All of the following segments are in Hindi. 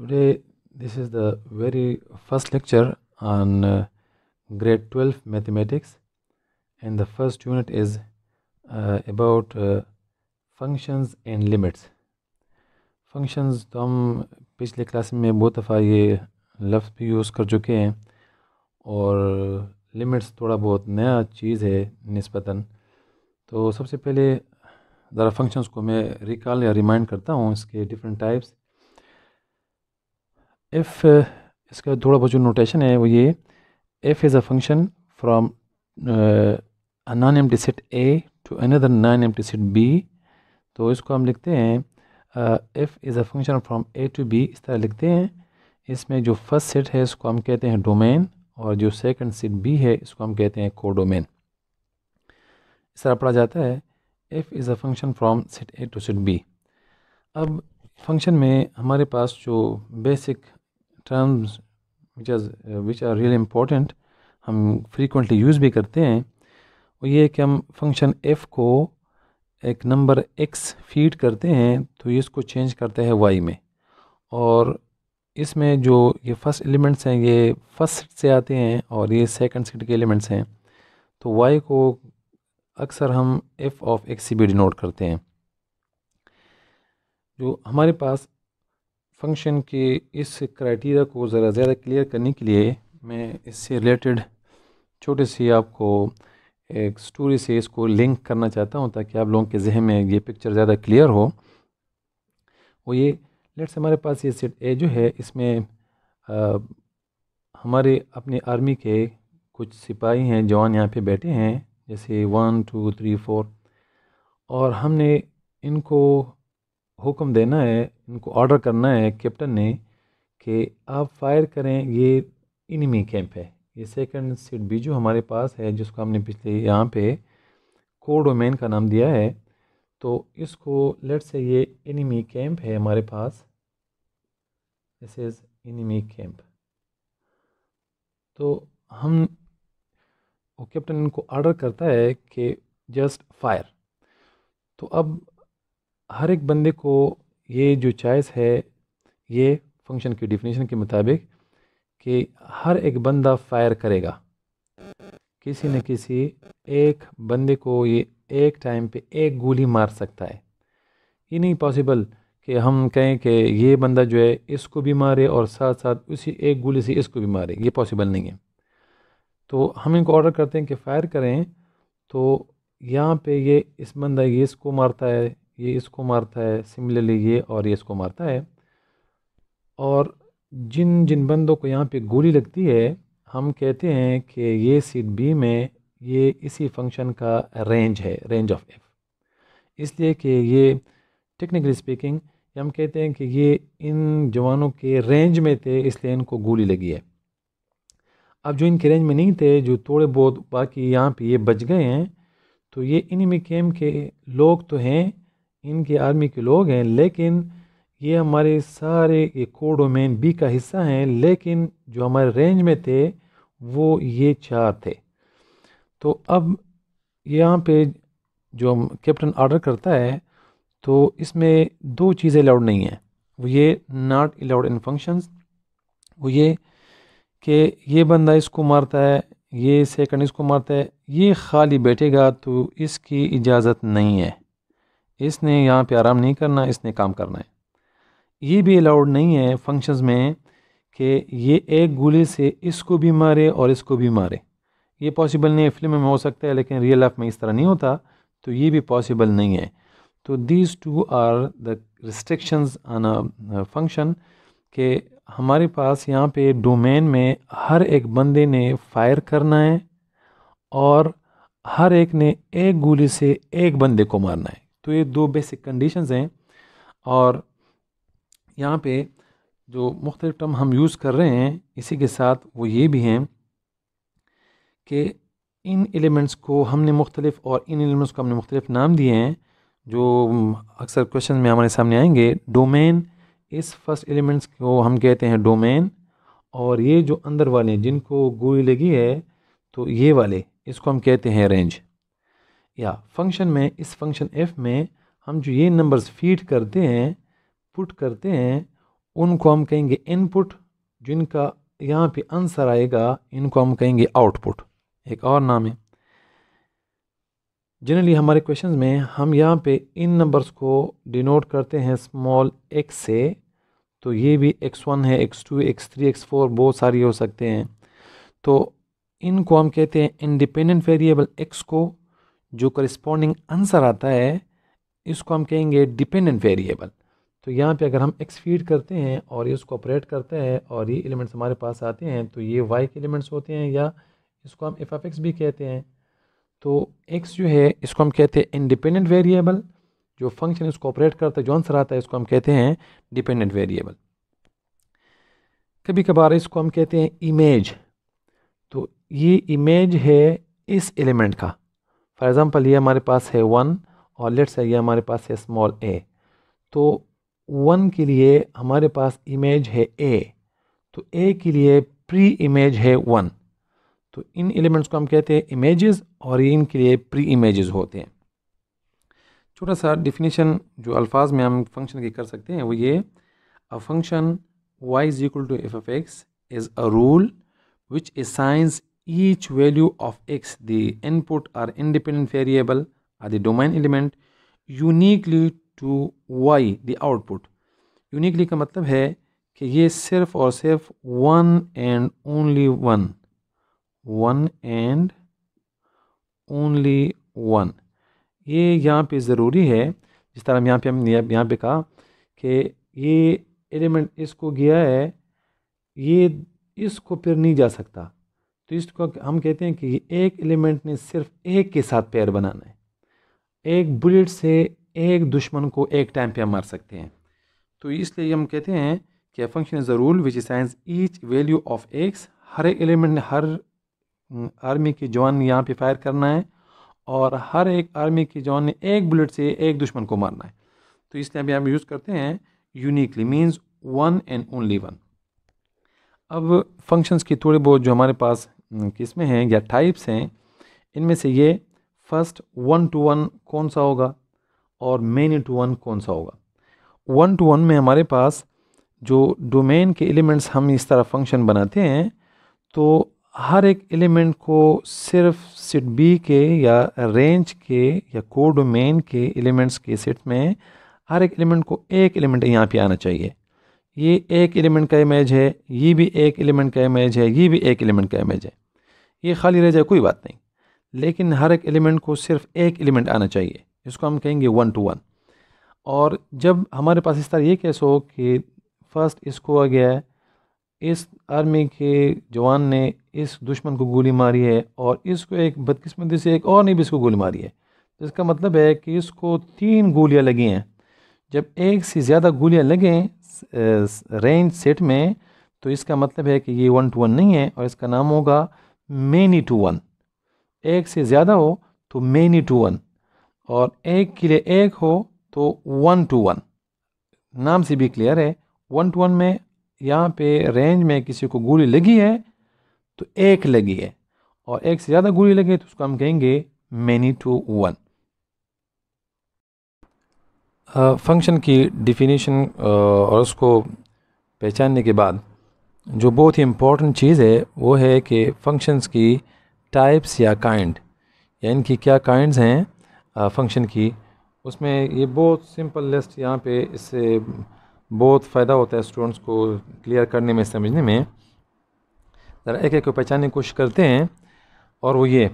Today, this is the very first lecture on grade 12 mathematics, and the first unit is about functions and limits. Functions तो हम पिछले क्लास में बहुत दफ़ा ये लफ्ज़ भी यूज़ कर चुके हैं, और लिमिट्स थोड़ा बहुत नया चीज़ है निस्बतन। तो सबसे पहले ज़रा फंक्शंस को मैं रिकॉल या रिमाइंड करता हूँ, इसके डिफरेंट टाइप्स। इफ़ इसका थोड़ा बहुत जो नोटेशन है वो ये, f is a function from a non-empty set A to another non-empty set B। तो इसको हम लिखते हैं f is a function from A to B, इस तरह लिखते हैं। इसमें जो फर्स्ट सेट है इसको हम कहते हैं डोमेन, और जो सेकंड सेट B है इसको हम कहते हैं कोडोमेन। इस तरह पढ़ा जाता है f is a function from set A to set B। अब फंक्शन में हमारे पास जो basic terms which are really important, हम फ्रीक्वेंटली यूज़ भी करते हैं, वो ये कि हम फंक्शन f को एक नंबर x फीड करते हैं तो ये इसको चेंज करता है y में, और इसमें जो ये फर्स्ट एलिमेंट्स हैं ये फर्स्ट सेट से आते हैं और ये सेकंड सेट के एलिमेंट्स हैं। तो y को अक्सर हम f ऑफ x से भी डिनोट करते हैं। जो हमारे पास फंक्शन के इस क्राइटेरिया को ज़रा ज़्यादा क्लियर करने के लिए मैं इससे रिलेटेड छोटे सी आपको एक स्टोरी से इसको लिंक करना चाहता हूँ, ताकि आप लोगों के जहन में ये पिक्चर ज़्यादा क्लियर हो। वो ये, लेट्स हमारे पास ये सेट ए जो है, इसमें हमारे अपनी आर्मी के कुछ सिपाही हैं, जवान यहाँ पे बैठे हैं, जैसे 1 2 3 4, और हमने इनको हुक्म देना है, इनको ऑर्डर करना है कैप्टन ने कि आप फायर करें, ये इनिमी कैंप है। ये सेकंड सेट बी जो हमारे पास है, जिसको हमने पिछले यहाँ पे कोडोमेन का नाम दिया है, तो इसको लेट्स से ये इनिमी कैंप है हमारे पास, दिस इज़ इनिमी कैंप। तो हम वो कैप्टन इनको ऑर्डर करता है कि जस्ट फायर। तो अब हर एक बंदे को ये जो चॉइस है, ये फंक्शन की डिफिनीशन के मुताबिक कि हर एक बंदा फायर करेगा, किसी न किसी एक बंदे को ये एक टाइम पे एक गोली मार सकता है। ये नहीं पॉसिबल कि हम कहें कि ये बंदा जो है इसको भी मारे और साथ साथ उसी एक गोली से इसको भी मारे, ये पॉसिबल नहीं है। तो हम इनको ऑर्डर करते हैं कि फायर करें, तो यहाँ पे ये इस बंदा ये इसको मारता है, ये इसको मारता है, सिमिलरली ये और ये इसको मारता है, और जिन जिन बंदों को यहाँ पे गोली लगती है हम कहते हैं कि ये सेट बी में ये इसी फंक्शन का रेंज है, रेंज ऑफ एफ। इसलिए कि ये टेक्निकली स्पीकिंग हम कहते हैं कि ये इन जवानों के रेंज में थे, इसलिए इनको गोली लगी है। अब जो इनके रेंज में नहीं थे, जो थोड़े बहुत बाकी यहाँ पे ये बच गए हैं, तो ये इनिमी कैंप के लोग तो हैं, इनके आर्मी के लोग हैं, लेकिन ये हमारे सारे ये कोडोमेन बी का हिस्सा हैं, लेकिन जो हमारे रेंज में थे वो ये 4 थे। तो अब यहाँ पे जो कैप्टन ऑर्डर करता है, तो इसमें 2 चीज़ें अलाउड नहीं हैं। वो ये नॉट अलाउड इन फंक्शंस, वो ये कि ये बंदा इसको मारता है, ये सेकंड इसको मारता है, ये खाली बैठेगा तो इसकी इजाज़त नहीं है, इसने यहाँ पे आराम नहीं करना, इसने काम करना है। ये भी अलाउड नहीं है फंक्शंस में कि ये एक गोली से इसको भी मारे और इसको भी मारे, ये पॉसिबल नहीं है। फिल्म में हो सकता है, लेकिन रियल लाइफ में इस तरह नहीं होता, तो ये भी पॉसिबल नहीं है। तो these two are the restrictions on a function, कि हमारे पास यहाँ पे डोमेन में हर एक बंदे ने फायर करना है और हर एक ने एक गोली से एक बंदे को मारना है। तो ये 2 बेसिक कंडीशंस हैं, और यहाँ पे जो मुख्तलिफ टर्म हम यूज़ कर रहे हैं इसी के साथ वो ये भी हैं कि इन एलिमेंट्स को हमने मुख्तलिफ और इन एलिमेंट्स को हमने मुख्तलिफ नाम दिए हैं, जो अक्सर क्वेश्चन में हमारे सामने आएंगे। डोमेन, इस फर्स्ट एलिमेंट्स को हम कहते हैं डोमेन, और ये जो अंदर वाले हैं जिनको गोली लगी है, तो ये वाले इसको हम कहते हैं रेंज। या फंक्शन में, इस फंक्शन एफ में हम जो ये नंबर्स फीड करते हैं, पुट करते हैं, उनको हम कहेंगे इनपुट, जिनका यहाँ पे आंसर आएगा इनको हम कहेंगे आउटपुट, एक और नाम है। जनरली हमारे क्वेश्चंस में हम यहाँ पे इन नंबर्स को डिनोट करते हैं स्मॉल x से, तो ये भी x1 है, x2, x3, x4 बहुत सारी हो सकते हैं। तो इनको हम कहते हैं इंडिपेंडेंट वेरिएबल x को, जो करस्पॉन्डिंग आंसर आता है इसको हम कहेंगे डिपेंडेंट वेरिएबल। तो यहाँ पे अगर हम x फीड करते हैं और ये उसको ऑपरेट करते हैं और ये एलिमेंट्स हमारे पास आते हैं तो ये y के एलिमेंट्स होते हैं, या इसको हम f(x) भी कहते हैं। तो x जो है इसको हम कहते हैं इंडिपेंडेंट वेरिएबल, जो फंक्शन इसको ऑपरेट करता है जो आंसर आता है इसको हम कहते हैं डिपेंडेंट वेरिएबल। कभी कभार इसको हम कहते हैं इमेज। तो ये इमेज है इस एलिमेंट का। फॉर एग्जांपल ये हमारे पास है 1 और लेट्स से ये हमारे पास है स्मॉल a। तो 1 के लिए हमारे पास इमेज है a, तो a के लिए प्री इमेज है 1। तो इन एलिमेंट्स को हम कहते हैं इमेजेस और इनके लिए प्री इमेजेस होते हैं। छोटा सा डिफिनीशन जो अल्फाज में हम फंक्शन की कर सकते हैं वो ये, a function y is equal to f of x is a rule which assigns each value of x, the input or independent variable or the domain element, uniquely to y, the output। uniquely का मतलब है कि ये सिर्फ और सिर्फ one and only one, ये यहाँ पे ज़रूरी है। जिस तरह हम यहाँ पे कहा कि ये एलिमेंट इसको गया है, ये इसको फिर नहीं जा सकता, तो इसको हम कहते हैं कि एक एलिमेंट ने सिर्फ एक के साथ पेयर बनाना है। एक बुलेट से एक दुश्मन को एक टाइम पे हम मार सकते हैं। तो इसलिए हम कहते हैं कि function is a rule which assigns each value of x. हर एक एलिमेंट ने हर आर्मी की जवान यहाँ पे फायर करना है और हर एक आर्मी की जवान ने एक बुलेट से एक दुश्मन को मारना है। तो इसलिए अभी हम यूज़ करते हैं uniquely, means one and only one. अब फंक्शंस की थोड़ी बहुत जो हमारे पास किस्में हैं या टाइप्स हैं, इनमें से ये फर्स्ट 1 to 1 कौन सा होगा और मेनी टू वन कौन सा होगा। 1 to 1 में हमारे पास जो डोमेन के एलिमेंट्स हम इस तरह फंक्शन बनाते हैं, तो हर एक एलिमेंट को सिर्फ सेट बी के या रेंज के या को डोमेन के एलिमेंट्स के सेट में हर एक एलिमेंट को एक एलिमेंट यहाँ पे आना चाहिए। ये एक एलिमेंट का इमेज है, ये भी एक एलिमेंट का इमेज है, ये भी एक एलिमेंट का इमेज है। ये खाली रह जाए कोई बात नहीं, लेकिन हर एक एलिमेंट को सिर्फ एक एलिमेंट आना चाहिए, इसको हम कहेंगे 1 to 1। और जब हमारे पास इस तरह ये केस हो कि फर्स्ट इसको आ गया है, इस आर्मी के जवान ने इस दुश्मन को गोली मारी है और इसको एक बदकिस्मती से एक और ने भी इसको गोली मारी है, तो इसका मतलब है कि इसको 3 गोलियां लगी हैं। जब एक से ज़्यादा गोलियां लगें रेंज सेट में, तो इसका मतलब है कि ये 1 to 1 नहीं है और इसका नाम होगा मेनी टू वन। एक से ज़्यादा हो तो मेनी टू वन, और एक के लिए एक हो तो 1 to 1। नाम से भी क्लियर है, 1 to 1 में यहाँ पे रेंज में किसी को गोली लगी है तो एक लगी है, और एक से ज़्यादा गोली लगे तो उसको हम कहेंगे मेनी टू वन। फंक्शन की डिफिनीशन और उसको पहचानने के बाद जो बहुत ही इम्पोर्टेंट चीज़ है वो है कि फंक्शंस की टाइप्स या काइंड, या इनकी क्या काइंड्स हैं फंक्शन की। उसमें ये बहुत सिंपल लिस्ट यहाँ पे, इससे बहुत फ़ायदा होता है स्टूडेंट्स को क्लियर करने में, समझने में। ज़रा एक एक को पहचानने की कोशिश करते हैं। और वो ये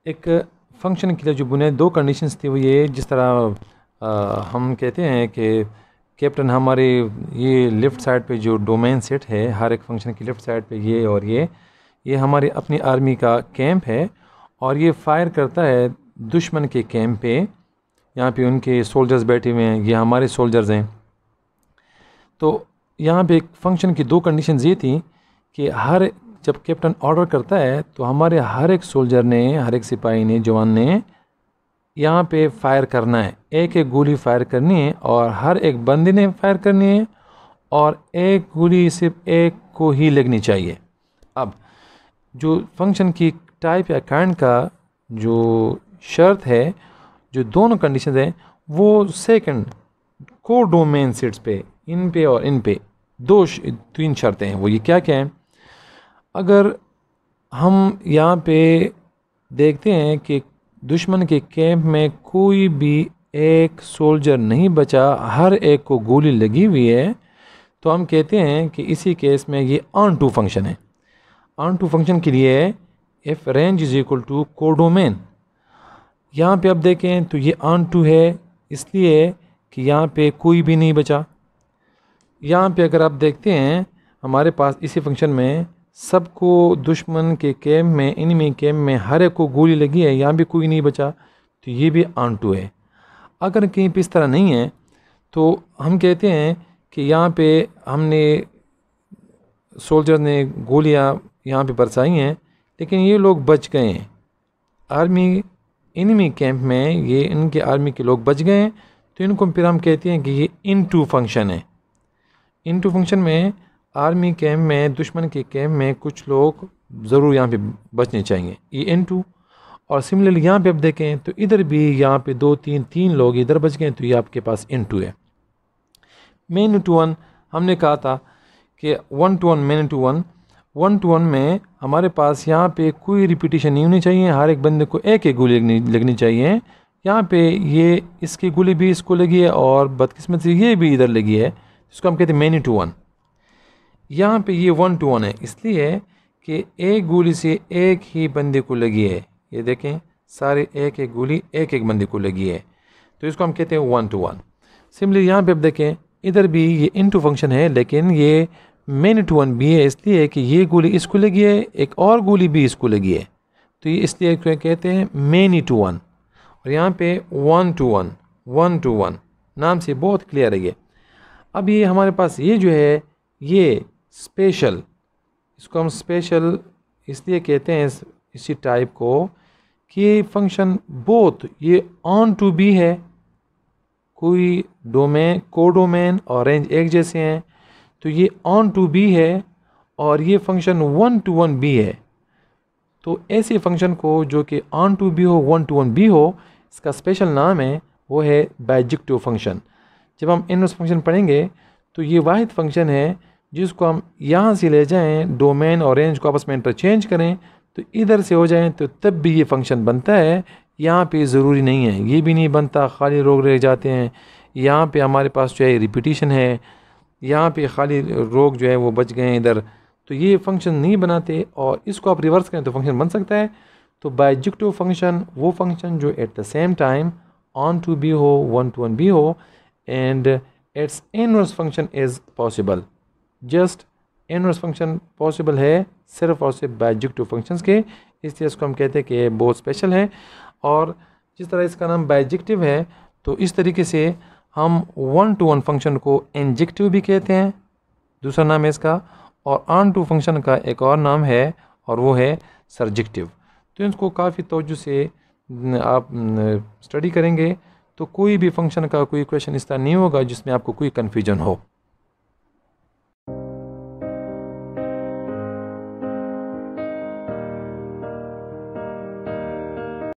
एक फंक्शन के लिए जो बुनियादी 2 कंडीशंस थी वो ये, जिस तरह हम कहते हैं कि कैप्टन हमारे ये लेफ़्ट साइड पे जो डोमेन सेट है हर एक फंक्शन की लेफ़्ट साइड पे ये, और ये हमारी अपनी आर्मी का कैंप है और ये फायर करता है दुश्मन के कैंप पे। यहाँ पे उनके सोल्जर्स बैठे हुए हैं, ये हमारे सोल्जर्स हैं। तो यहाँ पे एक फंक्शन की 2 कंडीशंस ये थी कि जब कैप्टन ऑर्डर करता है तो हमारे हर एक सोल्जर ने, हर एक सिपाही ने, जवान ने यहाँ पे फायर करना है, एक एक गोली फायर करनी है और हर एक बंदे ने फायर करनी है, और एक गोली सिर्फ एक को ही लगनी चाहिए। अब जो फंक्शन की टाइप या काइंड का जो शर्त है, जो दोनों कंडीशन है, वो सेकंड को डोमेन सेट्स पे इन पे और इन पे तीन शर्तें हैं। वो ये क्या क्या हैं? अगर हम यहाँ पे देखते हैं कि दुश्मन के कैंप में कोई भी एक सोल्जर नहीं बचा, हर एक को गोली लगी हुई है, तो हम कहते हैं कि इसी केस में ये ऑन टू फंक्शन है। ऑन टू फंक्शन के लिए if range is equal to codomain. यहाँ पे आप देखें तो ये ऑन टू है इसलिए कि यहाँ पे कोई भी नहीं बचा। यहाँ पे अगर आप देखते हैं हमारे पास इसी फंक्शन में सबको दुश्मन के कैम्प में, एनिमी कैम्प में हर एक को गोली लगी है, यहाँ भी कोई नहीं बचा, तो ये भी ऑन टू है। अगर कहीं पे इस तरह नहीं है तो हम कहते हैं कि यहाँ पे हमने सोल्जर ने गोलियाँ यहाँ पे बरसाई हैं लेकिन ये लोग बच गए हैं। आर्मी एनिमी कैंप में ये इनके आर्मी के लोग बच गए हैं, तो इनको फिर हम कहते हैं कि ये इनटू फंक्शन है। इनटू फंक्शन में आर्मी कैंप में, दुश्मन के कैंप में कुछ लोग ज़रूर यहाँ पे बचने चाहिए, ये इनटू। और सिमिलरली यहाँ पे आप देखें तो इधर भी यहाँ पे तीन लोग इधर बच गए, तो ये आपके पास इनटू है। मेन इंटू वन हमने कहा था कि 1 to 1 मेन इंटू 1 to 1 में हमारे पास यहाँ पे कोई रिपीटिशन नहीं होनी चाहिए, हर एक बंदे को एक एक गोली लगनी चाहिए। यहाँ पे ये इसकी गोली भी इसको लगी है और बदकिस्मत से ये भी इधर लगी है, इसको हम कहते हैं मेन इंटू 1। यहाँ पे ये 1 to 1 है इसलिए कि एक गोली से एक ही बंदे को लगी है। ये देखें सारे एक एक गोली एक एक बंदे को लगी है, तो इसको हम कहते हैं 1 to 1। सिमिलरली यहाँ पे आप देखें इधर भी ये इनटू फंक्शन है लेकिन ये मेन इंटू 1 भी है इसलिए कि ये गोली इसको लगी है, एक और गोली भी इसको लगी है, तो ये इसलिए कहते हैं मेन इंटू 1। और यहाँ पे 1 to 1 नाम से बहुत क्लियर है ये। अब ये हमारे पास ये जो है ये स्पेशल, इसको हम स्पेशल इसलिए कहते हैं इसी टाइप को कि ये फंक्शन बोथ ये ऑन टू भी है, कोई डोमेन, कोडोमेन और रेंज एक जैसे हैं, तो ये ऑन टू भी है और ये फंक्शन 1 to 1 भी है। तो ऐसे फंक्शन को जो कि ऑन टू भी हो 1 to 1 भी हो, इसका स्पेशल नाम है, वो है बाइजेक्टिव फंक्शन। जब हम इनवर्स फंक्शन पढ़ेंगे तो ये वाहिद फंक्शन है जिसको हम यहाँ से ले जाएं, डोमेन और रेंज को आपस में इंटरचेंज करें तो इधर से हो जाएं तो तब भी ये फंक्शन बनता है। यहाँ पे ज़रूरी नहीं है, ये भी नहीं बनता, खाली रोग रह जाते हैं। यहाँ पे हमारे पास जो है रिपीटिशन है, यहाँ पे खाली रोग जो है वो बच गए हैं इधर, तो ये फंक्शन नहीं बनाते। और इसको आप रिवर्स करें तो फंक्शन बन सकता है। तो बाइजेक्टिव फंक्शन वो फंक्शन जो at the same time onto भी हो 1 to 1 भी हो and its inverse function is possible. Just inverse function possible है सिर्फ और सिर्फ बाइजेक्टिव फंक्शंस के, इसलिए इसको हम कहते हैं कि ये बहुत स्पेशल है। और जिस तरह इसका नाम बाइजेक्टिव है तो इस तरीके से हम 1 to 1 फंक्शन को इंजेक्टिव भी कहते हैं, दूसरा नाम है इसका। और ऑन टू फंक्शन का एक और नाम है और वो है सर्जेक्टिव। तो इसको काफ़ी तवज्जो से आप स्टडी करेंगे तो कोई भी फंक्शन का कोई क्वेश्चन इस तरह नहीं होगा जिसमें आपको कोई कन्फ्यूजन हो।